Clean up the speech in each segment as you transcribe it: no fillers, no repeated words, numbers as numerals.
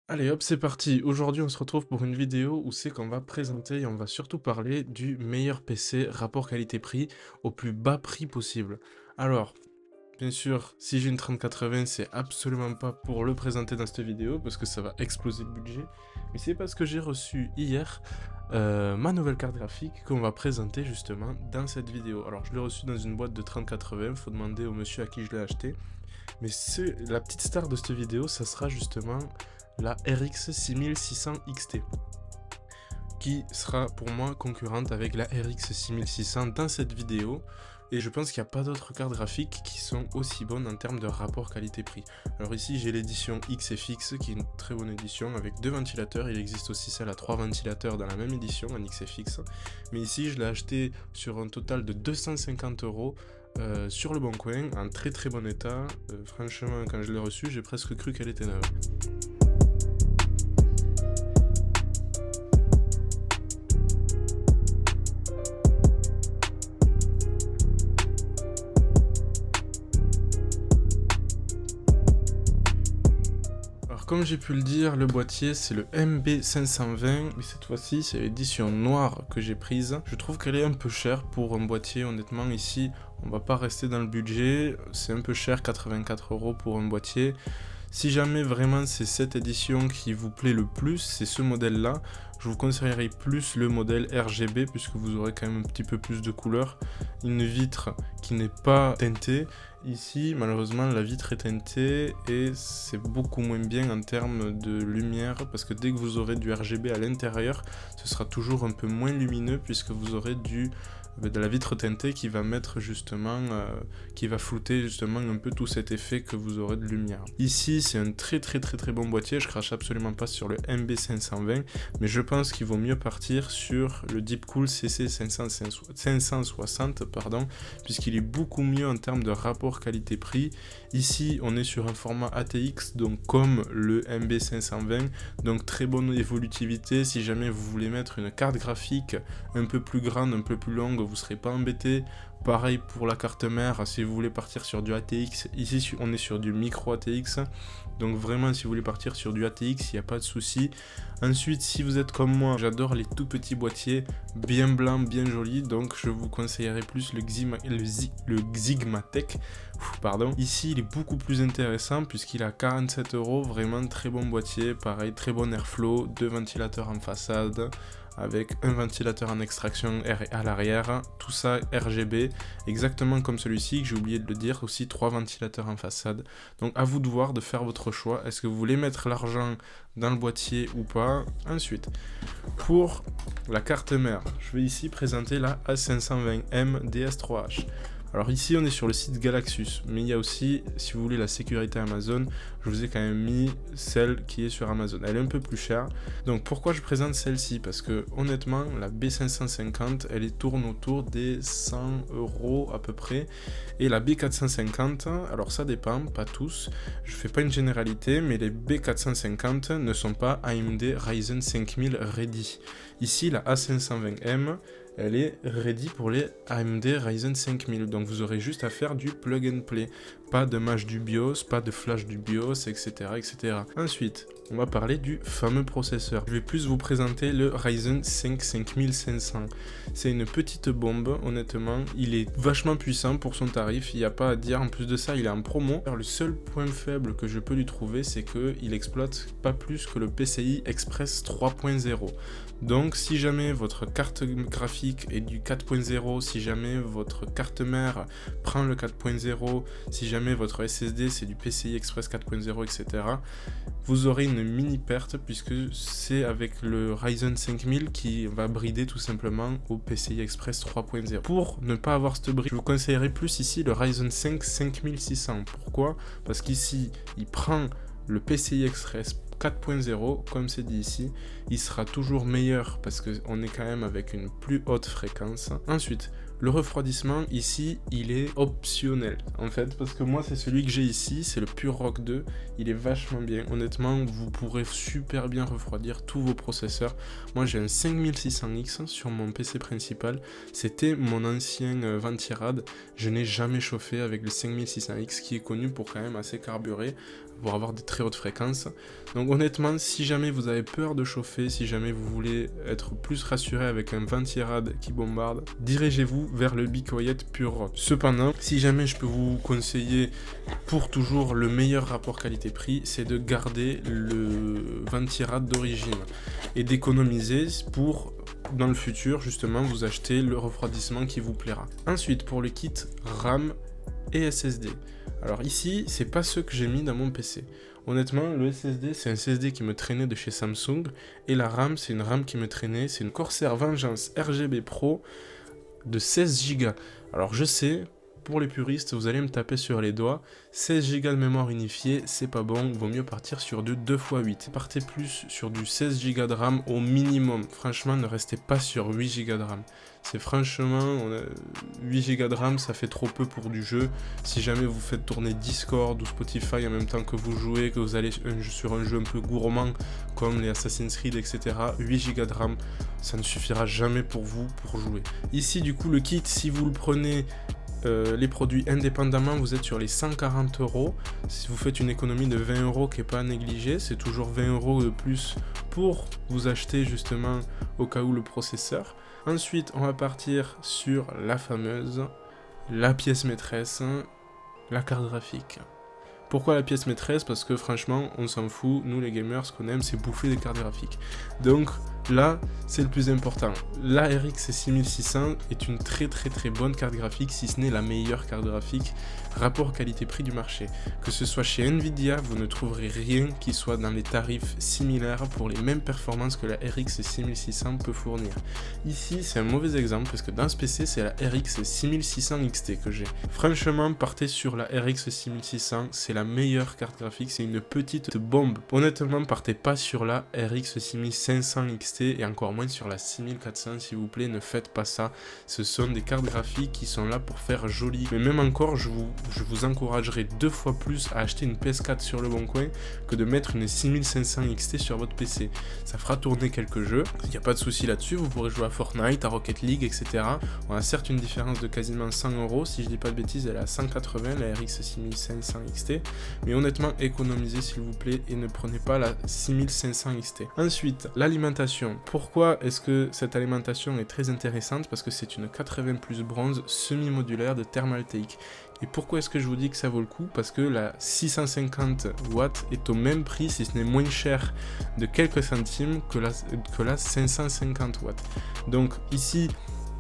Allez hop, c'est parti. Aujourd'hui, on se retrouve pour une vidéo où c'est qu'on va présenter et on va surtout parler du meilleur PC rapport qualité-prix au plus bas prix possible. Alors, bien sûr, si j'ai une 3080, c'est absolument pas pour le présenter dans cette vidéo parce que ça va exploser le budget, mais c'est parce que j'ai reçu hier ma nouvelle carte graphique qu'on va présenter justement dans cette vidéo. Alors, je l'ai reçu dans une boîte de 3080, faut demander au monsieur à qui je l'ai acheté. Mais la petite star de cette vidéo, ça sera justement la RX 6600 XT, qui sera pour moi concurrente avec la RX 6600 dans cette vidéo. Et je pense qu'il n'y a pas d'autres cartes graphiques qui sont aussi bonnes en termes de rapport qualité-prix. Alors ici j'ai l'édition XFX qui est une très bonne édition avec 2 ventilateurs. Il existe aussi celle à 3 ventilateurs dans la même édition en XFX. Mais ici je l'ai acheté sur un total de 250 € sur le bon coin, en très très bon état. Franchement, quand je l'ai reçue, j'ai presque cru qu'elle était neuve. Alors comme j'ai pu le dire, le boîtier c'est le MB520, mais cette fois-ci c'est l'édition noire que j'ai prise. Je trouve qu'elle est un peu chère pour un boîtier, honnêtement ici on va pas rester dans le budget, c'est un peu cher, 84 € pour un boîtier. Si jamais vraiment c'est cette édition qui vous plaît le plus, c'est ce modèle là, je vous conseillerais plus le modèle RGB puisque vous aurez quand même un petit peu plus de couleurs, une vitre qui n'est pas teintée. Ici malheureusement la vitre est teintée et c'est beaucoup moins bien en termes de lumière parce que dès que vous aurez du RGB à l'intérieur, ce sera toujours un peu moins lumineux puisque vous aurez de la vitre teintée qui va mettre justement, qui va flouter justement un peu tout cet effet que vous aurez de lumière. Ici c'est un très bon boîtier, je crache absolument pas sur le MB520, mais je pense qu'il vaut mieux partir sur le Deepcool CC560, pardon, puisqu'il est beaucoup mieux en termes de rapport qualité-prix. Ici on est sur un format ATX, donc comme le MB520, donc très bonne évolutivité. Si jamais vous voulez mettre une carte graphique un peu plus grande, un peu plus longue, vous serez pas embêté. Pareil pour la carte mère, si vous voulez partir sur du ATX, ici on est sur du micro ATX, donc vraiment si vous voulez partir sur du ATX, il n'y a pas de souci. Ensuite, si vous êtes comme moi, j'adore les tout petits boîtiers, bien blancs, bien jolis, donc je vous conseillerais plus le Xigmatech. Pardon. Ici, il est beaucoup plus intéressant puisqu'il a 47 €, vraiment très bon boîtier, pareil, très bon airflow, 2 ventilateurs en façade, avec un ventilateur en extraction à l'arrière, tout ça RGB, exactement comme celui-ci, que j'ai oublié de le dire, aussi 3 ventilateurs en façade. Donc à vous de voir, de faire votre choix, est-ce que vous voulez mettre l'argent dans le boîtier ou pas. Ensuite, pour la carte mère, je vais ici présenter la A520M DS3H. Alors ici on est sur le site Galaxus, mais il y a aussi, si vous voulez la sécurité Amazon, je vous ai quand même mis celle qui est sur Amazon. Elle est un peu plus chère. Donc pourquoi je présente celle-ci? Parce que honnêtement, la B550, elle tourne autour des 100 € à peu près. Et la B450, alors ça dépend, pas tous. Je fais pas une généralité, mais les B450 ne sont pas AMD Ryzen 5000 Ready. Ici, la A520M, elle est ready pour les AMD Ryzen 5000. Donc vous aurez juste à faire du plug and play. Pas de match du BIOS, pas de flash du BIOS, etc., etc. Ensuite, on va parler du fameux processeur. Je vais plus vous présenter le Ryzen 5 5500. C'est une petite bombe, honnêtement. Il est vachement puissant pour son tarif, il n'y a pas à dire. En plus de ça, il est en promo. Alors, le seul point faible que je peux lui trouver, c'est qu'il exploite pas plus que le PCI Express 3.0. Donc si jamais votre carte graphique est du 4.0, si jamais votre carte mère prend le 4.0, si jamais votre SSD c'est du PCI Express 4.0, etc., vous aurez une mini perte puisque c'est avec le Ryzen 5000 qui va brider tout simplement au PCI Express 3.0. Pour ne pas avoir cette bride, je vous conseillerais plus ici le Ryzen 5 5600. Pourquoi? Parce qu'ici, il prend le PCI Express 4.0, comme c'est dit ici, il sera toujours meilleur parce qu'on est quand même avec une plus haute fréquence. Ensuite, le refroidissement ici, il est optionnel en fait, parce que moi c'est celui que j'ai ici, c'est le Pure Rock 2, il est vachement bien. Honnêtement, vous pourrez super bien refroidir tous vos processeurs. Moi j'ai un 5600X sur mon PC principal, c'était mon ancien Ventirad, je n'ai jamais chauffé avec le 5600X qui est connu pour quand même assez carburer. pour avoir des très hautes fréquences. Donc honnêtement, si jamais vous avez peur de chauffer, si jamais vous voulez être plus rassuré avec un ventirad qui bombarde, dirigez-vous vers le Be Quiet Pure Rod. Cependant, si jamais je peux vous conseiller pour toujours le meilleur rapport qualité-prix, c'est de garder le ventirad d'origine et d'économiser pour dans le futur justement vous acheter le refroidissement qui vous plaira. Ensuite, pour le kit RAM et SSD. Alors ici, c'est pas ce que j'ai mis dans mon PC. Honnêtement, le SSD, c'est un SSD qui me traînait de chez Samsung, et la RAM, c'est une RAM qui me traînait, c'est une Corsair Vengeance RGB Pro de 16 Go. Alors je sais, pour les puristes, vous allez me taper sur les doigts, 16 Go de mémoire unifiée, c'est pas bon, il vaut mieux partir sur du 2x8. Partez plus sur du 16 Go de RAM au minimum. Franchement, ne restez pas sur 8 Go de RAM. C'est franchement, 8 Go de RAM, ça fait trop peu pour du jeu. Si jamais vous faites tourner Discord ou Spotify en même temps que vous jouez, que vous allez sur un jeu un peu gourmand, comme les Assassin's Creed, etc., 8 Go de RAM, ça ne suffira jamais pour vous pour jouer. Ici, du coup, le kit, si vous le prenez les produits indépendamment, vous êtes sur les 140 €. Si vous faites une économie de 20 € qui n'est pas négligée, c'est toujours 20 € de plus pour vous acheter justement au cas où le processeur. Ensuite, on va partir sur la pièce maîtresse, la carte graphique. Pourquoi la pièce maîtresse? Parce que franchement, on s'en fout, nous les gamers, ce qu'on aime, c'est bouffer des cartes graphiques. Donc là, c'est le plus important. La RX 6600 est une très bonne carte graphique, si ce n'est la meilleure carte graphique rapport qualité-prix du marché. Que ce soit chez Nvidia, vous ne trouverez rien qui soit dans les tarifs similaires pour les mêmes performances que la RX 6600 peut fournir. Ici, c'est un mauvais exemple parce que dans ce PC, c'est la RX 6600 XT que j'ai. Franchement, partez sur la RX 6600, c'est la meilleure carte graphique, c'est une petite bombe. Honnêtement, partez pas sur la RX 6500 XT et encore moins sur la 6400, s'il vous plaît, ne faites pas ça. Ce sont des cartes graphiques qui sont là pour faire joli. Mais même encore, je vous encouragerai 2 fois plus à acheter une PS4 sur le bon coin que de mettre une 6500 XT sur votre PC. Ça fera tourner quelques jeux, il n'y a pas de souci là-dessus, vous pourrez jouer à Fortnite, à Rocket League, etc. On a certes une différence de quasiment 100 €, si je dis pas de bêtises, elle est à 180, la RX 6500 XT. Mais honnêtement, économisez s'il vous plaît et ne prenez pas la 6500 XT. Ensuite, l'alimentation. Pourquoi est-ce que cette alimentation est très intéressante? Parce que c'est une 80 plus bronze semi-modulaire de Thermaltake. Et pourquoi est-ce que je vous dis que ça vaut le coup? Parce que la 650 watts est au même prix, si ce n'est moins cher de quelques centimes que la 550 watts. Donc ici,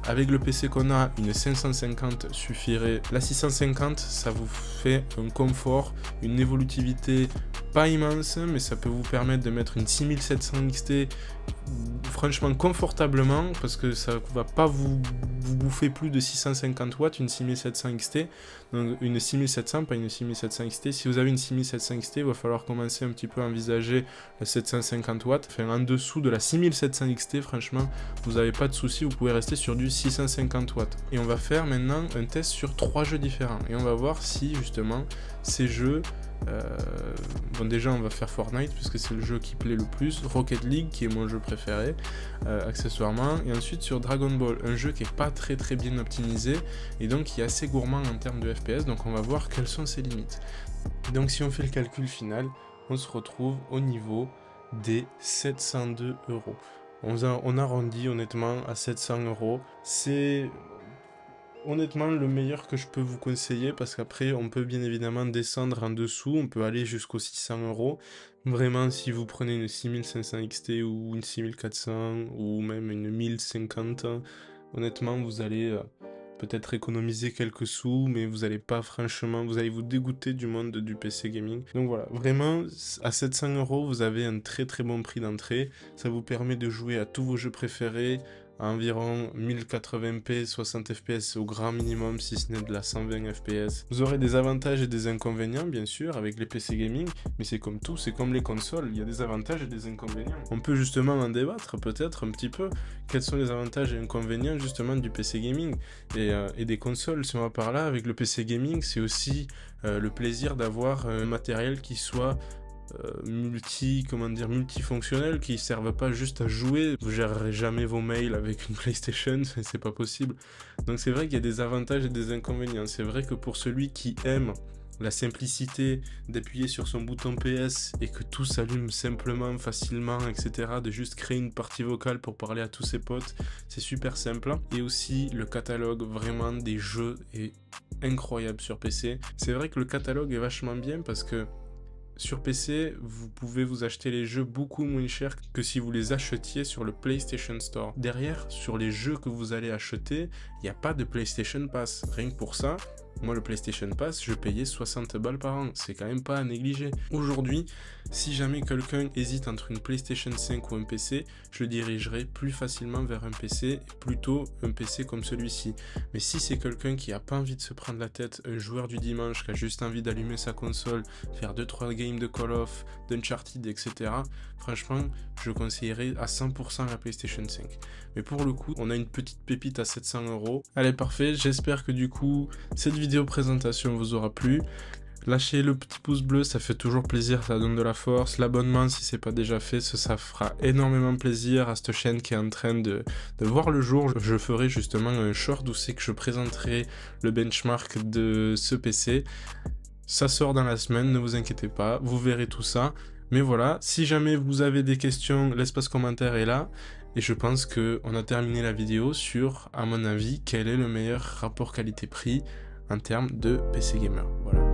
avec le PC qu'on a, une 550 suffirait. La 650, ça vous fait un confort, une évolutivité pas immense, mais ça peut vous permettre de mettre une 6700 XT franchement confortablement, parce que ça va pas vous bouffer plus de 650 watts, une 6700 XT. Donc une 6700, pas une 6700 XT. Si vous avez une 6700 XT, il va falloir commencer un petit peu à envisager la 750 watts. Enfin, en dessous de la 6700 XT, franchement, vous n'avez pas de souci, vous pouvez rester sur du 650 watts. Et on va faire maintenant un test sur 3 jeux différents. Et on va voir si justement ces jeux... bon, déjà on va faire Fortnite puisque c'est le jeu qui plaît le plus, Rocket League qui est mon jeu préféré accessoirement, et ensuite sur Dragon Ball, un jeu qui est pas très bien optimisé et donc qui est assez gourmand en termes de FPS, donc on va voir quelles sont ses limites. Donc si on fait le calcul final, on se retrouve au niveau des 702 €. On arrondit honnêtement à 700 €, c'est... honnêtement, le meilleur que je peux vous conseiller, parce qu'après, on peut bien évidemment descendre en dessous, on peut aller jusqu'aux 600 €. Vraiment, si vous prenez une 6500 XT ou une 6400 ou même une 1050, honnêtement, vous allez peut-être économiser quelques sous, mais vous allez pas franchement, vous allez vous dégoûter du monde du PC gaming. Donc voilà, vraiment, à 700 €, vous avez un très bon prix d'entrée. Ça vous permet de jouer à tous vos jeux préférés, à environ 1080p, 60 fps au grand minimum, si ce n'est de la 120 fps. Vous aurez des avantages et des inconvénients, bien sûr, avec les PC gaming, mais c'est comme tout, c'est comme les consoles, il y a des avantages et des inconvénients. On peut justement en débattre, peut-être, un petit peu, quels sont les avantages et inconvénients, justement, du PC gaming et des consoles. Si on va par là, avec le PC gaming, c'est aussi le plaisir d'avoir un matériel qui soit... multifonctionnel, qui ne servent pas juste à jouer. Vous gérerez jamais vos mails avec une PlayStation, c'est pas possible. Donc c'est vrai qu'il y a des avantages et des inconvénients. C'est vrai que pour celui qui aime la simplicité d'appuyer sur son bouton PS et que tout s'allume simplement, facilement, etc. De juste créer une partie vocale pour parler à tous ses potes, c'est super simple. Et aussi le catalogue vraiment des jeux est incroyable sur PC. C'est vrai que le catalogue est vachement bien parce que sur PC, vous pouvez vous acheter les jeux beaucoup moins chers que si vous les achetiez sur le PlayStation Store. Derrière, sur les jeux que vous allez acheter, il n'y a pas de PlayStation Pass. Rien que pour ça, moi le PlayStation Pass, je payais 60 balles par an. C'est quand même pas à négliger. Aujourd'hui, si jamais quelqu'un hésite entre une PlayStation 5 ou un PC, je le dirigerai plus facilement vers un PC, et plutôt un PC comme celui-ci. Mais si c'est quelqu'un qui a pas envie de se prendre la tête, un joueur du dimanche qui a juste envie d'allumer sa console, faire 2-3 games de Call of, d'Uncharted, etc., franchement, je conseillerais à 100% la PlayStation 5. Mais pour le coup, on a une petite pépite à 700 €. Allez, parfait, j'espère que du coup, cette vidéo présentation vous aura plu. Lâchez le petit pouce bleu, ça fait toujours plaisir, ça donne de la force. L'abonnement, si c'est pas déjà fait, ça fera énormément plaisir à cette chaîne qui est en train de voir le jour. Je ferai justement un short où c'est que je présenterai le benchmark de ce PC. Ça sort dans la semaine, ne vous inquiétez pas, vous verrez tout ça. Mais voilà, si jamais vous avez des questions, l'espace commentaire est là. Et je pense qu'on a terminé la vidéo sur, à mon avis, quel est le meilleur rapport qualité-prix en termes de PC gamer. Voilà.